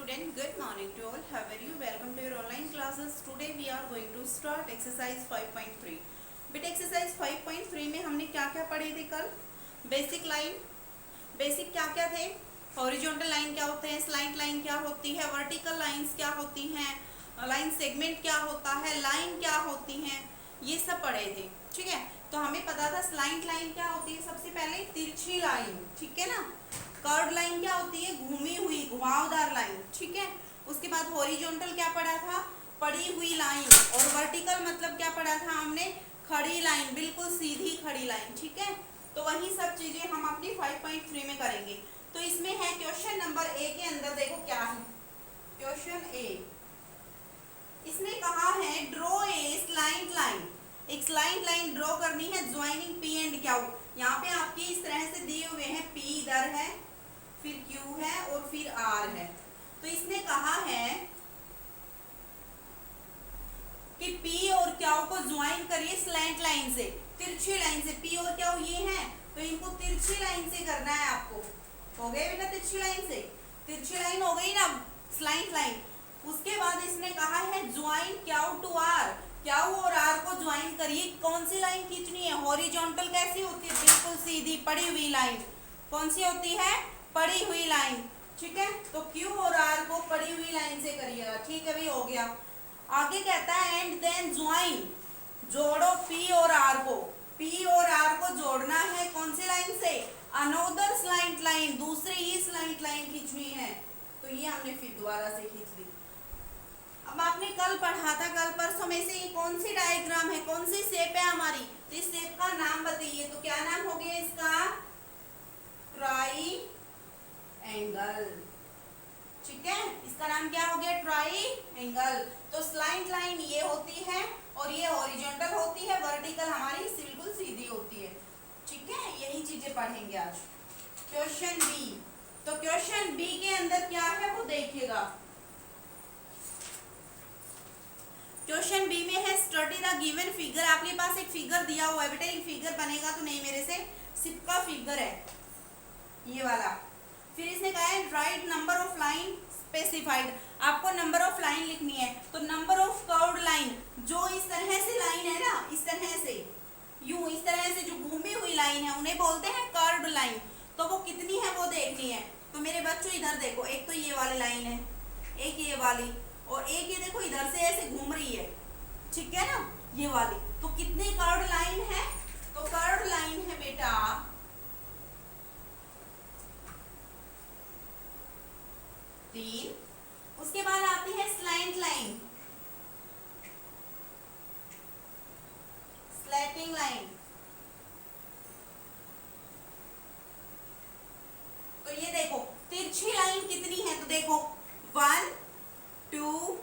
student, good morning to all. How are you? Welcome to your online classes. Today we are going to start exercise 5.3. Bit exercise 5.3 में हमने क्या क्या पढ़े थे कल? Basic line, basic क्या क्या थे? हॉरिजॉन्टल लाइन क्या होते हैं, स्लाइंट लाइन क्या होती है, वर्टिकल लाइंस क्या होती हैं, लाइन सेगमेंट क्या होता है, लाइन क्या होती हैं, ये सब पढ़े थे. ठीक है, तो हमें पता था स्लाइंट लाइन क्या होती है. सबसे पहले तिरछी लाइन, ठीक है ना. कर्व लाइन क्या होती है, घूमी हुई घुमावदार लाइन. ठीक है, उसके बाद हॉरिजॉन्टल क्या पढ़ा था, पड़ी हुई लाइन. और वर्टिकल मतलब क्या पढ़ा था हमने, खड़ी लाइन, बिल्कुल सीधी खड़ी लाइन. ठीक है, तो वही सब चीजें हम अपनी 5.3 में करेंगे. तो इसमें है क्वेश्चन नंबर ए के अंदर देखो क्या है. क्वेश्चन ए, इसने कहा है ड्रॉ ए स्लाइंट लाइन. एक स्लाइंट लाइन ड्रॉ करनी है ज्वाइनिंग पी एंड क्यू. यहाँ पे आपके इस तरह से दिए हुए हैं, पी इधर है, फिर क्यू है और फिर आर है. तो इसने कहा है कि पी और क्यू को ज्वाइन करिए स्लैंट लाइन से, तिरछी लाइन से. पी और क्यू ये हैं, तो इनको तिरछी लाइन से करना है आपको. हो गए बेटा, तिरछी लाइन से, तिरछी लाइन हो गई ना स्लैंट लाइन. उसके बाद इसने कहा है join Q to R. Q और आर को ज्वाइन करिए. कौन सी लाइन खींचनी है, हॉरिजॉन्टल कैसी होती है, बिल्कुल सीधी पड़ी हुई लाइन. कौन सी होती है, पड़ी हुई लाइन. ठीक है, तो क्यू और आर को पड़ी हुई लाइन से करिएगा. ठीक है भाई, हो गया. आगे कहता है एंड देन ज्वाइन, जोड़ो पी और आर को. पी और आर को जोड़ना है कौन सी लाइन से, अनोदर स्लाइंट लाइन, दूसरी ही स्लाइंट लाइन खींचनी है. तो ये हमने फिर दोबारा से खींच दी. अब आपने कल पढ़ा था, कल परसों में से ये कौन सी डायग्राम है, कौन सी शेप है हमारी. तो इस शेप का नाम बताइए. तो क्या नाम हो गया इसका, ट्राई एंगल. ठीक है, इसका नाम क्या हो गया, ट्राई एंगल. तो स्लाइंट लाइन ये होती है और ये हॉरिजॉन्टल होती है, वर्टिकल हमारी बिल्कुल सीधी होती है. ठीक है, यही चीजें पढ़ेंगे आज. क्वेश्चन बी, तो क्वेश्चन बी के अंदर क्या है वो देखिएगा. क्वेश्चन बी में है स्टडी द गिवन फिगर. आपके पास एक फिगर दिया हुआ है बेटा, एक फिगर बनेगा तो नहीं मेरे से, सिप का फिगर है ये वाला. फिर इसने कहा है right number of line specified. आपको नंबर ऑफ लाइन लिखनी है. तो नंबर ऑफ कर्व्ड लाइन, जो इस तरह से लाइन है ना, इस तरह से, यूं इस तरह से जो घूमी हुई लाइन है उन्हें बोलते हैं कर्व्ड लाइन. तो वो कितनी है वो देखनी है. तो मेरे बच्चों इधर देखो, एक तो ये वाली लाइन है, एक ये वाली, और एक ये देखो इधर से ऐसे घूम रही है. ठीक है ना, ये वाली. तो कितनी कर्व्ड लाइन है, तो कर्व्ड लाइन है बेटा 3. उसके बाद आती है स्लैंट लाइन, स्लैटिंग लाइन. तो ये देखो तिरछी लाइन कितनी है, तो देखो 1 2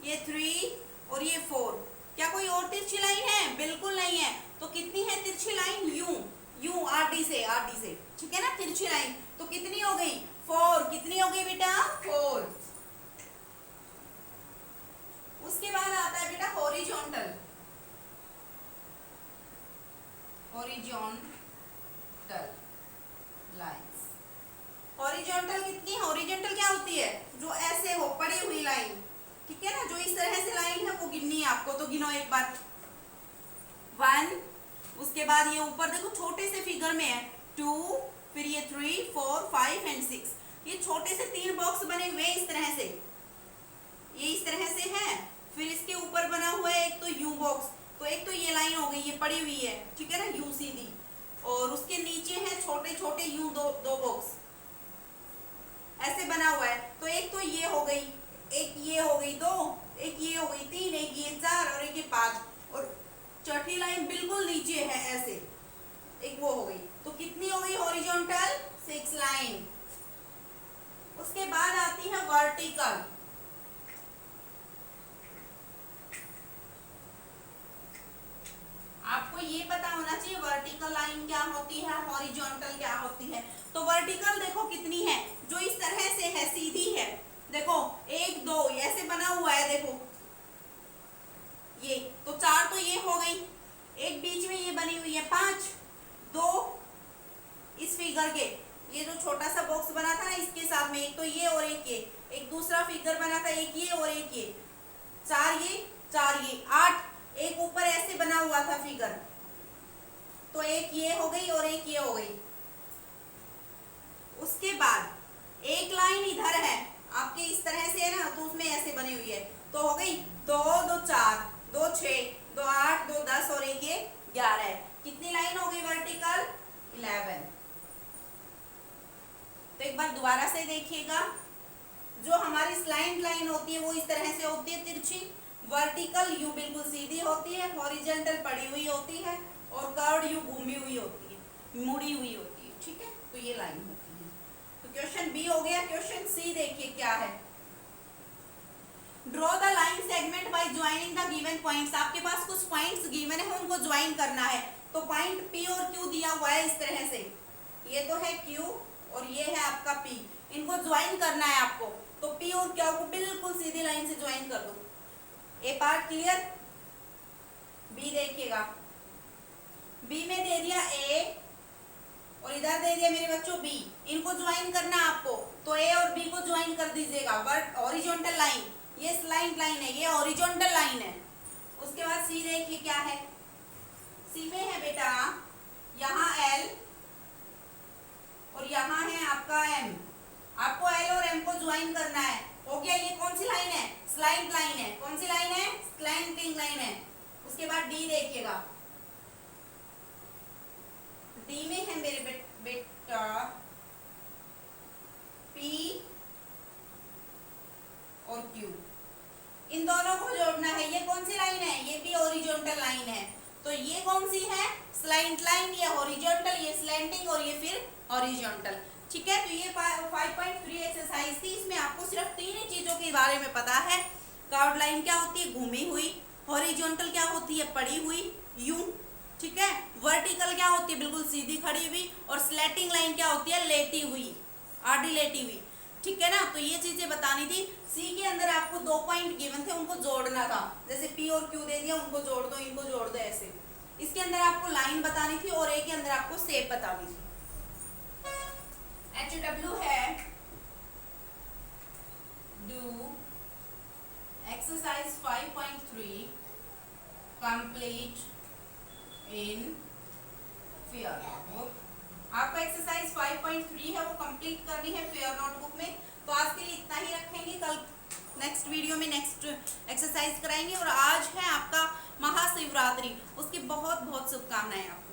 ये 3 और ये 4. क्या कोई और तिरछी लाइन है, बिल्कुल नहीं है. तो कितनी है तिरछी लाइन, यूं यूं आरडी से, आरडी से. ठीक है ना, तिरछी लाइन. तो कितनी हो गई, 4. कितनी हो गई बेटा, 4. उसके बाद आता है बेटा हॉरिजॉन्टल, हॉरिजॉन्टल लाइंस. हॉरिजॉन्टल कितनी, हॉरिजॉन्टल क्या होती है, जो ऐसे हो पड़ी हुई लाइन. ठीक है ना, जो इस तरह से लाइन है वो गिननी है आपको. तो गिनो एक बार, 1. उसके बाद ये ऊपर देखो छोटे से फिगर में है 2, फिर ये 3 4 5 एंड 6. ये छोटे से 3 बॉक्स बने हुए इस तरह से, ये इस तरह से है. फिर इसके ऊपर बना हुआ है एक तो यू बॉक्स. तो एक तो ये लाइन हो गई, ये पड़ी हुई है. ठीक है ना, यू सीधी. और उसके नीचे है छोटे छोटे यू दो बॉक्स ऐसे बना हुआ है. तो एक तो ये हो गई, एक ये हो गई 2, एक ये हो गई 3, एक ये 4 और एक ये 5. और चौथी लाइन बिल्कुल नीचे है ऐसे, एक वो हो गई. तो कितनी हो गई हॉरिजॉन्टल, 6 लाइन. उसके बाद आती है वर्टिकल. आपको ये पता होना चाहिए वर्टिकल लाइन क्या होती है, हॉरिजॉन्टल क्या होती है. तो वर्टिकल देखो कितनी है, जो इस तरह से है, सीधी है. देखो 1 2 ऐसे बना हुआ है, देखो ये. तो 4 तो ये हो गई, एक बीच में ये बनी हुई है 5, 2 इस फिगर के, ये जो छोटा सा बॉक्स बना था ना इसके साथ में, एक तो ये और एक ये, एक दूसरा फिगर बना था, एक ये और एक ये, 4 ये 4 ये 8, एक ऊपर ऐसे बना हुआ था फिगर, तो एक ये हो गई और एक ये हो गई। उसके बाद एक लाइन इधर है आपके इस तरह से है ना, तो उसमें ऐसे बनी हुई है, तो हो गई 2 2 4 2 6 2 8 2 10 और एक ये 11 है। कितनी लाइन हो गई वर्टिकल? 11। तो एक बार दोबारा से देखिएगा, जो हमारी स्लाइंट लाइन होती है वो इस तरह से होती है तिरछी, वर्टिकल यू बिल्कुल सीधी होती है, हॉरिजॉन्टल पड़ी हुई होती है, और कर्व्ड यू घूमी हुई होती है, मुड़ी हुई होती है। ठीक है, तो ये लाइन होती है। तो क्वेश्चन बी हो गया। क्वेश्चन सी देखिए क्या है। Draw the line segment by joining the given points. आपके पास कुछ पॉइंट्स गिवन है, उनको ज्वाइन करना है। तो पॉइंट पी और क्यू दिया हुआ है इस तरह से, ये तो है क्यू और ये है आपका पी, इनको ज्वाइन करना है आपको। तो पी और क्यू को बिल्कुल सीधी लाइन से ज्वाइन कर दो। ए पार्ट क्लियर? बी देखिएगा, बी में दे दिया ए और इधर दे दिया मेरे बच्चों बी, इनको ज्वाइन करना आपको। तो ए और बी को ज्वाइन कर दीजिएगा, वर्ट हॉरिजॉन्टल लाइन, ये स्लाइंट लाइन है, ये हॉरिजॉन्टल लाइन है। उसके बाद सी देखिए क्या है। सी में है बेटा यहाँ एल और यहाँ है आपका एम, आपको एल और एम को ज्वाइन करना है। हो गया, ये कौन सी लाइन है? स्लाइंट लाइन है। कौन सी लाइन है? स्लाइंटिंग लाइन है। उसके बाद डी देखिएगा, डी में है मेरे बेटा पी और क्यू, इन दोनों को जोड़ना है। ये कौन सी लाइन है? ये भी हॉरिजॉन्टल लाइन है। तो ये कौन सी है? स्लाइंट लाइन, ये हॉरिजॉन्टल, ये स्लैंटिंग और ये फिर हॉरिजॉन्टल। ठीक है, तो ये 5.3 एक्सरसाइज थी। इसमें आपको सिर्फ 3 ही चीजों के बारे में पता है। कर्व्ड लाइन क्या होती है? घूमी हुई। हॉरिजॉन्टल क्या होती है? पड़ी हुई यूं। ठीक है, वर्टिकल क्या होती है? बिल्कुल सीधी खड़ी हुई। और स्लैटिंग लाइन क्या होती है? लेटी हुई, आधी लेटी हुई। ठीक है ना, तो ये चीजें बतानी थी। सी के अंदर आपको 2 पॉइंट गिवन थे, उनको जोड़ना था। जैसे पी और क्यू दे दिया, उनको जोड़ दो, इनको जोड़ दो, ऐसे। इसके अंदर आपको लाइन बतानी थी और ए के अंदर आपको शेप बतानी थी। HW है do exercise 5.3 complete in fair notebook. आपका एक्सरसाइज 5.3 है, वो कंप्लीट करनी है फेयर नोटबुक में। तो आज के लिए इतना ही रखेंगे, कल नेक्स्ट वीडियो में नेक्स्ट एक्सरसाइज कराएंगे। और आज है आपका महाशिवरात्रि, उसकी बहुत बहुत शुभकामनाएं आपको।